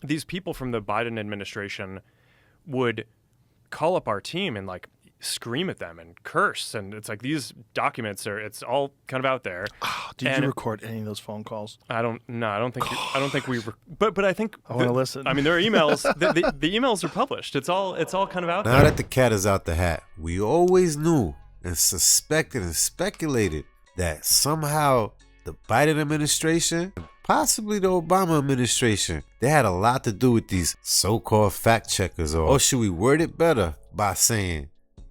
these people from the Biden administration would call up our team and like scream at them and curse, and it's like these documents it's all kind of out there. Oh, did you record any of those phone calls? I don't think we but I think I want to listen. I mean, there are emails. the emails are published. It's all kind of out there. Now that the cat is out the hat, we always knew and suspected and speculated that somehow the Biden administration, possibly the Obama administration, they had a lot to do with these so-called fact checkers, or should we word it better by saying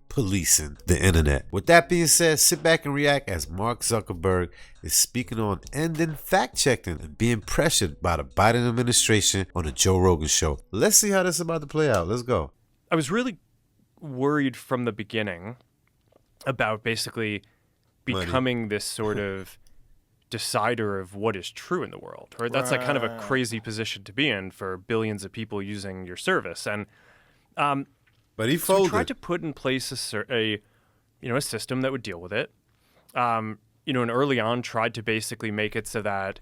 policing the internet. With that being said, sit back and react as Mark Zuckerberg is speaking on ending fact checking and being pressured by the Biden administration on the Joe Rogan show. Let's see how this is about to play out. Let's go. I was really worried from the beginning about basically becoming this sort of decider of what is true in the world, right? That's like kind of a crazy position to be in for billions of people using your service. And but he so folded. we tried to put in place a system that would deal with it. And early on tried to basically make it so that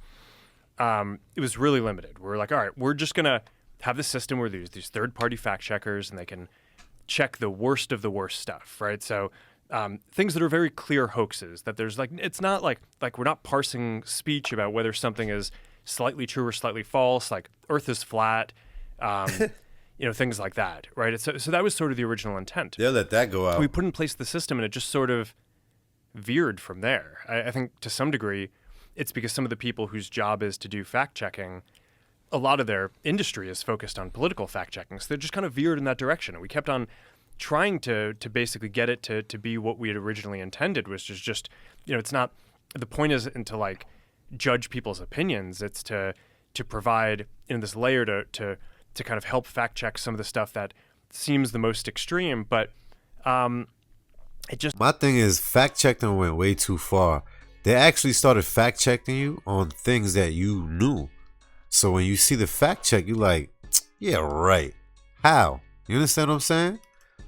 it was really limited. We're like, all right, we're just gonna have this system where there's these third-party fact checkers and they can check the worst of the worst stuff, right? So things that are very clear hoaxes, that there's like, it's not like we're not parsing speech about whether something is slightly true or slightly false, like Earth is flat, things like that, right? So that was sort of the original intent. They'll let that go out. We put in place the system and it just sort of veered from there. I think to some degree, it's because some of the people whose job is to do fact checking, a lot of their industry is focused on political fact checking. So they just kind of veered in that direction. And we kept on trying to basically get it to be what we had originally intended, which is just, it's not, the point isn't to like judge people's opinions. It's to provide this layer to kind of help fact check some of the stuff that seems the most extreme. But my thing is, fact checking went way too far. They actually started fact checking you on things that you knew. So when you see the fact check, you're like, yeah, right. How? You understand what I'm saying?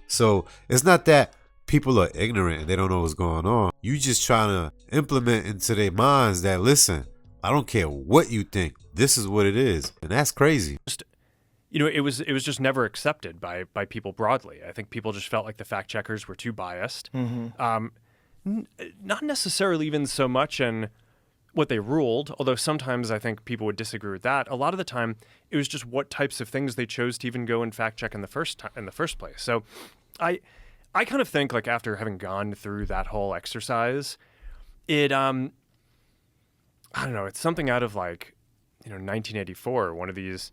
So it's not that people are ignorant and they don't know what's going on. You just trying to implement into their minds that, listen, I don't care what you think. This is what it is. And that's crazy. It was just never accepted by people broadly. I think people just felt like the fact checkers were too biased. Mm-hmm. Not necessarily even so much in what they ruled, although sometimes I think people would disagree with that. A lot of the time, it was just what types of things they chose to even go and fact check in the first place. So I kind of think, like, after having gone through that whole exercise, it I don't know, it's something out of 1984, one of these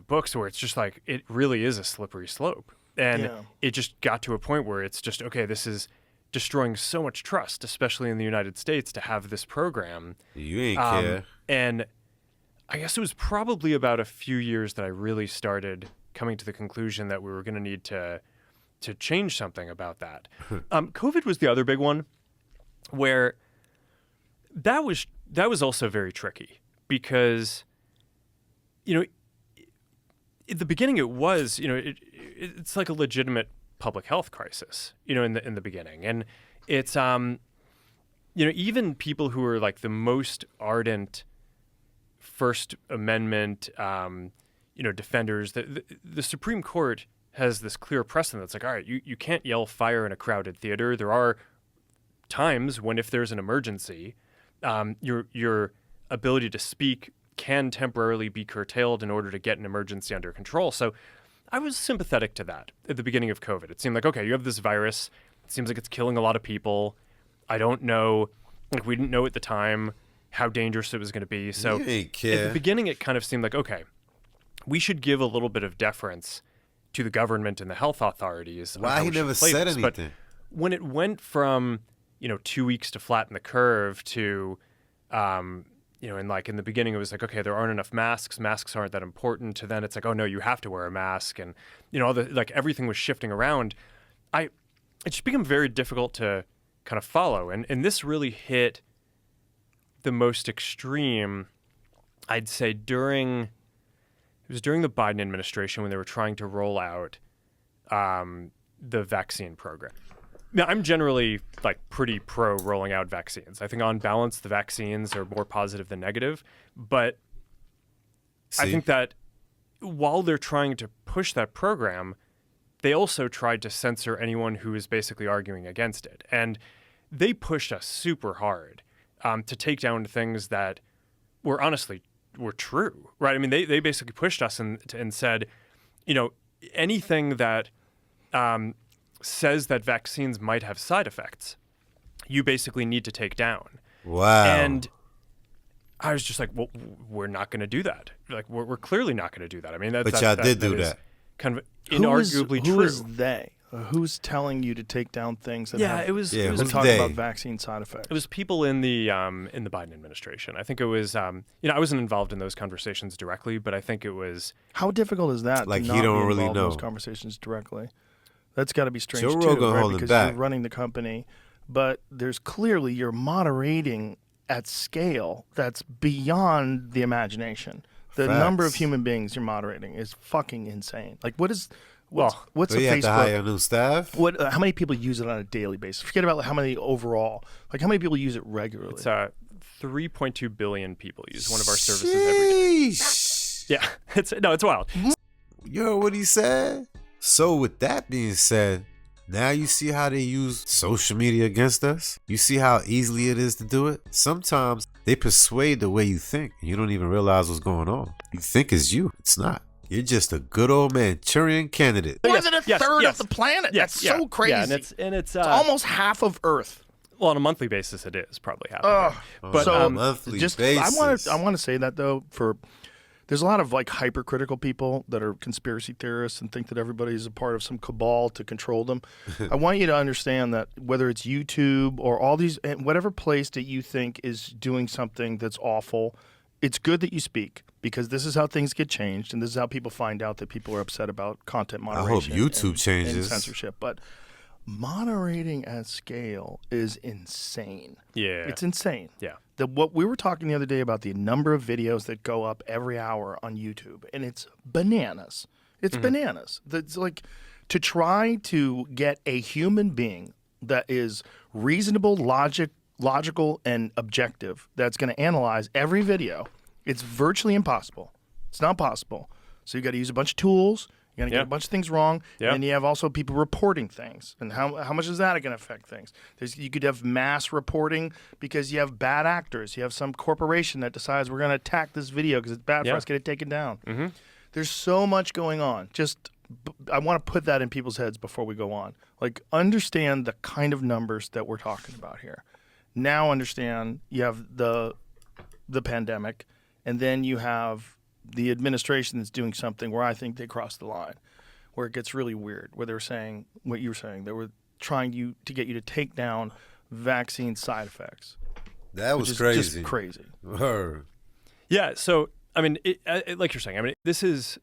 books where it's just like, it really is a slippery slope. And it just got to a point where it's just, okay, this is destroying so much trust, especially in the United States, to have this program. You ain't care. And I guess it was probably about a few years that I really started coming to the conclusion that we were going to need to change something about that. COVID was the other big one, where that was also very tricky because, at the beginning it was, it's like a legitimate public health crisis, in the beginning. And it's, even people who are like the most ardent First Amendment, defenders, the Supreme Court has this clear precedent that's like, all right, you can't yell fire in a crowded theater. There are times when, if there's an emergency, your ability to speak can temporarily be curtailed in order to get an emergency under control. So I was sympathetic to that at the beginning of COVID. It seemed like, okay, you have this virus. It seems like it's killing a lot of people. I don't know, we didn't know at the time how dangerous it was going to be. So at the beginning, it kind of seemed like, okay, we should give a little bit of deference to the government and the health authorities. Why he never said anything? But when it went from, 2 weeks to flatten the curve to, and in the beginning it was like, okay, there aren't enough masks. Masks aren't that important. To then it's like, oh no, you have to wear a mask. And, everything was shifting around. It just became very difficult to kind of follow. And this really hit the most extreme, I'd say, during the Biden administration when they were trying to roll out the vaccine program. Now, I'm generally pretty pro rolling out vaccines. I think on balance, the vaccines are more positive than negative. But I think that while they're trying to push that program, they also tried to censor anyone who was basically arguing against it. And they pushed us super hard to take down things that were honestly were true, right? I mean, they basically pushed us and said, anything that says that vaccines might have side effects, you basically need to take down. Wow. And I was just like, well, we're not going to do that. Like, we're clearly not going to do that. I mean, but y'all did do that. Kind of inarguably true. Who is they? Who's telling you to take down things that it was talking about vaccine side effects? It was people in the Biden administration. I think it was I wasn't involved in those conversations directly, but I think it was. How difficult is that? Like, to he not don't be really involved in know those conversations directly. That's got to be strange Joe too, Rogan right? holding Because back. you're running the company, but there's clearly you're moderating at scale that's beyond the imagination. The number of human beings you're moderating is fucking insane. Like, what's so a you Facebook? have to hire new staff? How many people use it on a daily basis? Forget about how many overall. Like, how many people use it regularly? It's 3.2 billion people use one of our services every day. Yeah, it's wild. You heard what he said? So with that being said, now you see how they use social media against us? You see how easily it is to do it? Sometimes they persuade the way you think, and you don't even realize what's going on. You think it's you. It's not. You're just a good old Manchurian candidate. More than a third of the planet. That's so crazy. Yeah, and it's almost half of Earth. Well, on a monthly basis, it is probably half of it. But so on a monthly basis. I want to say that though, there's a lot of like hypercritical people that are conspiracy theorists and think that everybody's a part of some cabal to control them. I want you to understand that whether it's YouTube or all these, whatever place that you think is doing something that's awful, it's good that you speak, because this is how things get changed, and this is how people find out that people are upset about content moderation. I hope YouTube changes. And censorship, but moderating at scale is insane. Yeah. It's insane. Yeah. What we were talking the other day about the number of videos that go up every hour on YouTube, and it's bananas. It's bananas. It's like to try to get a human being that is reasonable, logical, and objective that's going to analyze every video. It's virtually impossible. It's not possible. So you got to use a bunch of tools. You're going to get a bunch of things wrong. Yeah. And you have also people reporting things. And how much is that going to affect things? You could have mass reporting because you have bad actors. You have some corporation that decides we're going to attack this video because it's bad for us to get it taken down. Mm-hmm. There's so much going on. I want to put that in people's heads before we go on. Like, understand the kind of numbers that we're talking about here. Now understand you have the pandemic, and then you have the administration that's doing something where I think they crossed the line, where it gets really weird, where they're saying what you were saying. They were trying to get you to take down vaccine side effects. That was crazy. Just crazy. Yeah. So, I mean, like you're saying, I mean, it's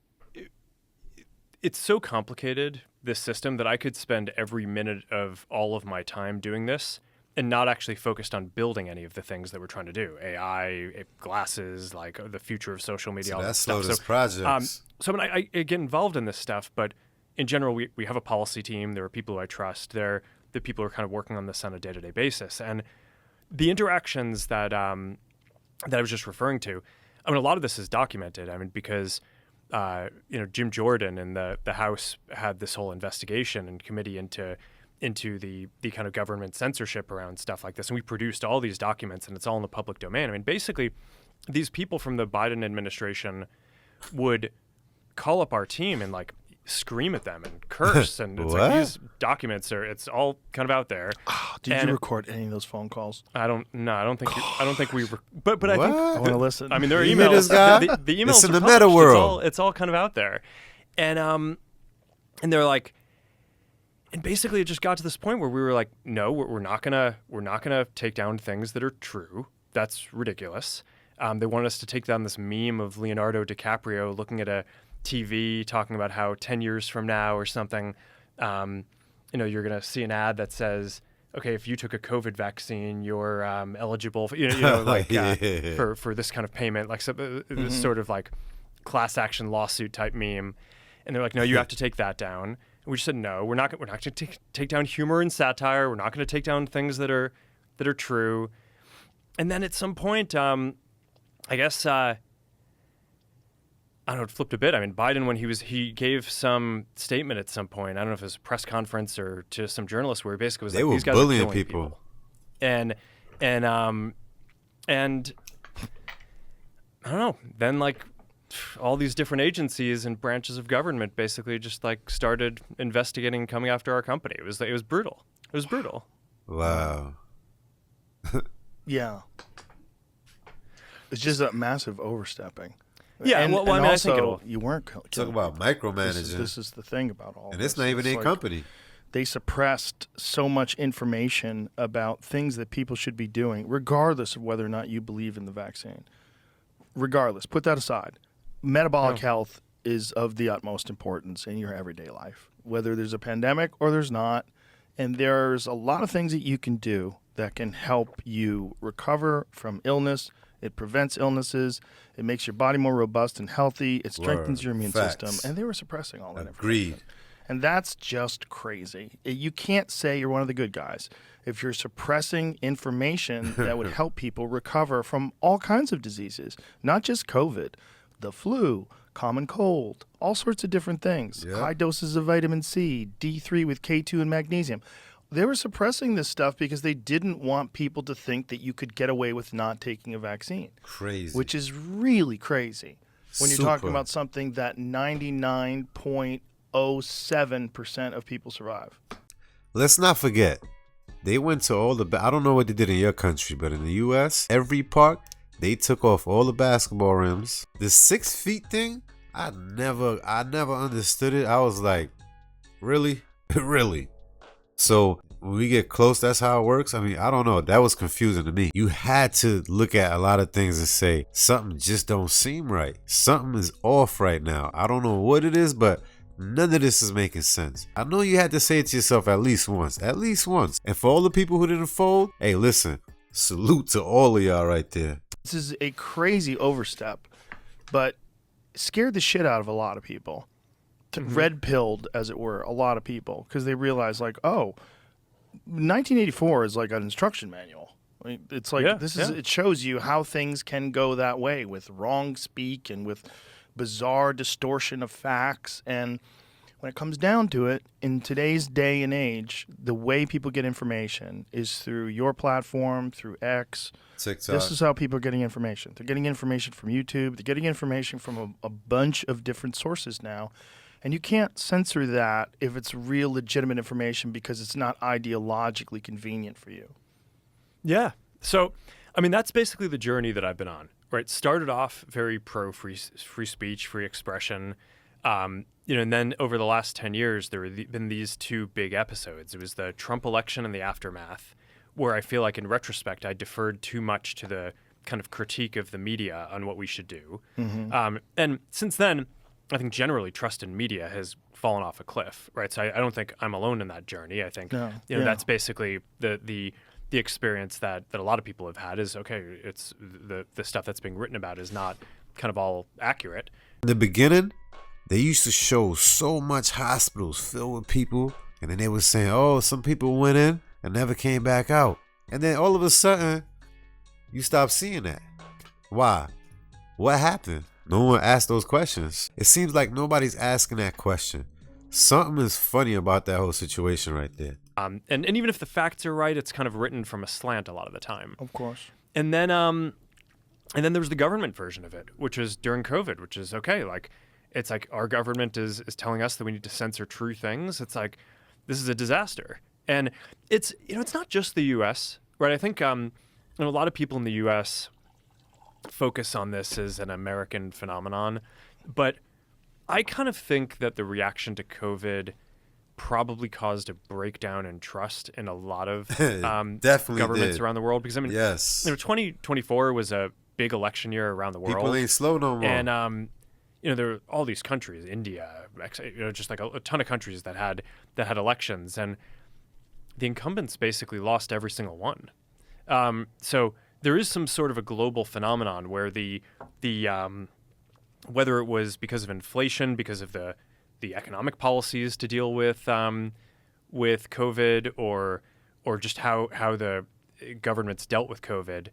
so complicated, this system, that I could spend every minute of all of my time doing this and not actually focused on building any of the things that we're trying to do. AI, glasses, like the future of social media, all that stuff. That's projects. So I get involved in this stuff, but in general, we have a policy team. There are people who I trust. They're the people who are kind of working on this on a day-to-day basis. And the interactions that I was just referring to, I mean, a lot of this is documented. I mean, because Jim Jordan and the House had this whole investigation and committee into the kind of government censorship around stuff like this. And we produced all these documents, and it's all in the public domain. I mean, basically, these people from the Biden administration would call up our team and like scream at them and curse. And it's like, these documents it's all kind of out there. Oh, did you record any of those phone calls? I don't think we but I think I want to listen. I mean, there are emails. The emails it's in are the meta world. It's all kind of out there. And they're like, and basically it just got to this point where we were like, no, we're not gonna take down things that are true. That's ridiculous. They wanted us to take down this meme of Leonardo DiCaprio looking at a TV talking about how 10 years from now or something, you're gonna see an ad that says, okay, if you took a COVID vaccine, you're eligible for, for this kind of payment, like this sort of like class action lawsuit type meme. And they're like, no, you have to take that down. And we just said, no, we're not going to take down humor and satire. We're not going to take down things that are true. And then at some point, I guess, I don't know, it flipped a bit. I mean, Biden, when he gave some statement at some point, I don't know if it was a press conference or to some journalists, where he basically was They like, were these guys bullying are killing people. And I don't know. Then like all these different agencies and branches of government basically just like started investigating, coming after our company. It was brutal. It was brutal. Wow. Yeah. It's just a massive overstepping. Yeah, and, well, and I mean, I also, think it'll... you weren't Talk killing about people. micromanaging. This is the thing about all And this. it's not even a like company. They suppressed so much information about things that people should be doing, regardless of whether or not you believe in the vaccine. Regardless, put that aside. Metabolic health is of the utmost importance in your everyday life, whether there's a pandemic or there's not. And there's a lot of things that you can do that can help you recover from illness. It prevents illnesses. It makes your body more robust and healthy. It strengthens your immune Facts. system. And they were suppressing all that Agreed. information. And that's just crazy. You can't say you're one of the good guys if you're suppressing information that would help people recover from all kinds of diseases, not just COVID, the flu, common cold, all sorts of different things. Yeah. High doses of vitamin C, D3 with K2 and magnesium. They were suppressing this stuff because they didn't want people to think that you could get away with not taking a vaccine. Crazy. Which is really crazy when you're talking Super. about something that 99.07% of people survive. Let's not forget, they went to all the... I don't know what they did in your country, but in the U.S., every park, they took off all the basketball rims. The 6 feet thing, I never understood it. I was like, really? Really? So when we get close, that's how it works? I mean, I don't know. That was confusing to me. You had to look at a lot of things and say, something just don't seem right. Something is off right now. I don't know what it is, but none of this is making sense. I know you had to say it to yourself at least once. At least once. And for all the people who didn't fold, hey, listen, salute to all of y'all right there. This is a crazy overstep, but scared the shit out of a lot of people. Red-pilled, as it were, a lot of people, because they realized, like, oh, 1984 is like an instruction manual. I mean, it's like it shows you how things can go that way with wrong speak and with bizarre distortion of facts. And when it comes down to it, in today's day and age, the way people get information is through your platform, through X. TikTok. This is how people are getting information. They're getting information from YouTube. They're getting information from a bunch of different sources now. And you can't censor that if it's real legitimate information because it's not ideologically convenient for you. Yeah. So, I mean, that's basically the journey that I've been on, right? Started off very pro free speech, free expression. And then over the last 10 years, there have been these two big episodes. It was the Trump election and the aftermath, where I feel like in retrospect, I deferred too much to the kind of critique of the media on what we should do. And since then, I think generally trust in media has fallen off a cliff, right? So I don't think I'm alone in that journey. I think that's basically the experience that a lot of people have had is, okay, it's the stuff that's being written about is not kind of all accurate. In the beginning, they used to show so much hospitals filled with people, and then they were saying, oh, some people went in and never came back out. And then all of a sudden, you stop seeing that. Why? What happened? No one asked those questions. It seems like nobody's asking that question. Something is funny about that whole situation right there. And even if the facts are right, it's kind of written from a slant a lot of the time. Of course. And then there was the government version of it, which was during COVID, which is okay. Like, it's like our government is telling us that we need to censor true things. It's like, this is a disaster. And it's not just the U.S., right? I think a lot of people in the U.S. focus on this as an American phenomenon, but I kind of think that the reaction to COVID probably caused a breakdown in trust in a lot of Definitely governments did. Around the world. Because I mean, yes, 2024 was a big election year around the world. People ain't slow no more. And there are all these countries, India, just like a ton of countries that had elections, and the incumbents basically lost every single one. So there is some sort of a global phenomenon where the whether it was because of inflation, because of the economic policies to deal with COVID, or just how the governments dealt with COVID,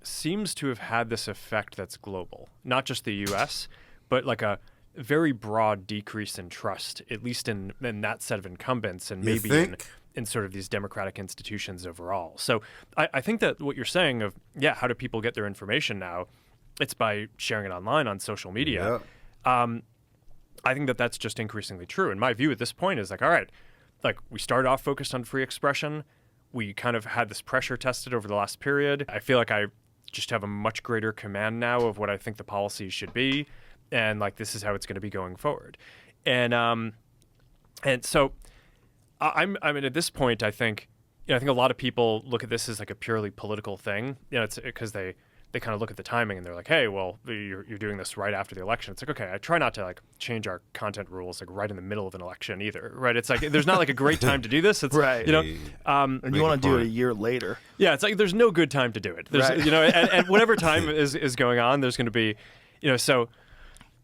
seems to have had this effect that's global, not just the U.S., but like a very broad decrease in trust, at least in that set of incumbents, and maybe in sort of these democratic institutions overall. So I think that what you're saying of, how do people get their information now? It's by sharing it online on social media. Yeah. I think that that's just increasingly true. And my view at this point is like, all right, like we started off focused on free expression. We kind of had this pressure tested over the last period. I feel like I just have a much greater command now of what I think the policies should be. And like, this is how it's going to be going forward. And so I mean, at this point, I think a lot of people look at this as like a purely political thing. It's because they kind of look at the timing and they're like, hey, well, you're doing this right after the election. It's like, okay, I try not to like change our content rules like right in the middle of an election either, right? It's like there's not like a great time to do this. It's right. And you want to do it a year later. Yeah, it's like there's no good time to do it. There's, right. And whatever time is going on, there's going to be, so.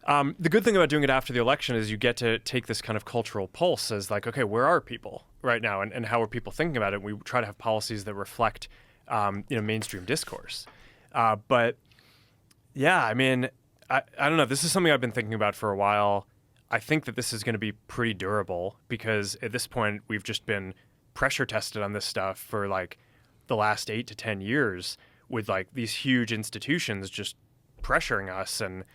The good thing about doing it after the election is you get to take this kind of cultural pulse as like, okay, where are people right now, and how are people thinking about it? We try to have policies that reflect, mainstream discourse. But yeah, I mean, I don't know. This is something I've been thinking about for a while. I think that this is going to be pretty durable because at this point we've just been pressure tested on this stuff for like the last 8 to 10 years with like these huge institutions just pressuring us, and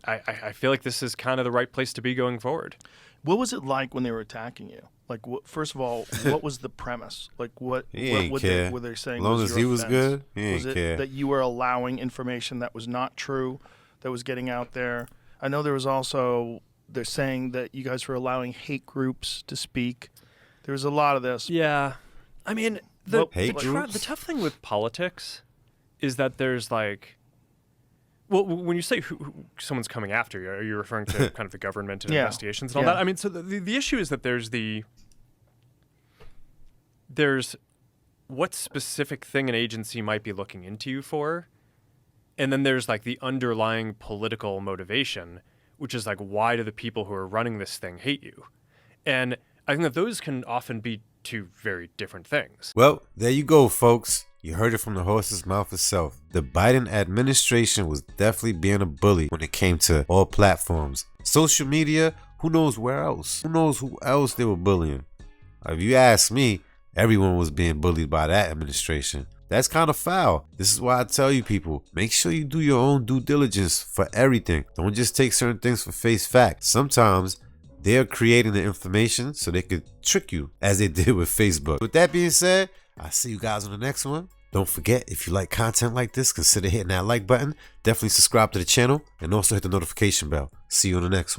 I feel like this is kind of the right place to be going forward. What was it like when they were attacking you? Like, first of all, what was the premise? Like, what were they saying? As long as he was good, he ain't was care. it that you were allowing information that was not true, that was getting out there? I know there was also, they're saying that you guys were allowing hate groups to speak. There was a lot of this. Yeah. I mean, the tough thing with politics is that there's like, well, when you say who someone's coming after you, are you referring to kind of the government and investigations and all that? I mean, so the issue is that there's what specific thing an agency might be looking into you for, and then there's like the underlying political motivation, which is like, why do the people who are running this thing hate you? And I think that those can often be two very different things. Well, there you go, folks. You heard it from the horse's mouth itself. The Biden administration was definitely being a bully when it came to all platforms. Social media, who knows where else? Who knows who else they were bullying? If you ask me, everyone was being bullied by that administration. That's kind of foul. This is why I tell you people, make sure you do your own due diligence for everything. Don't just take certain things for face fact. Sometimes they're creating the information so they could trick you, as they did with Facebook. With that being said, I'll see you guys on the next one. Don't forget, if you like content like this, consider hitting that like button. Definitely subscribe to the channel and also hit the notification bell. See you on the next one.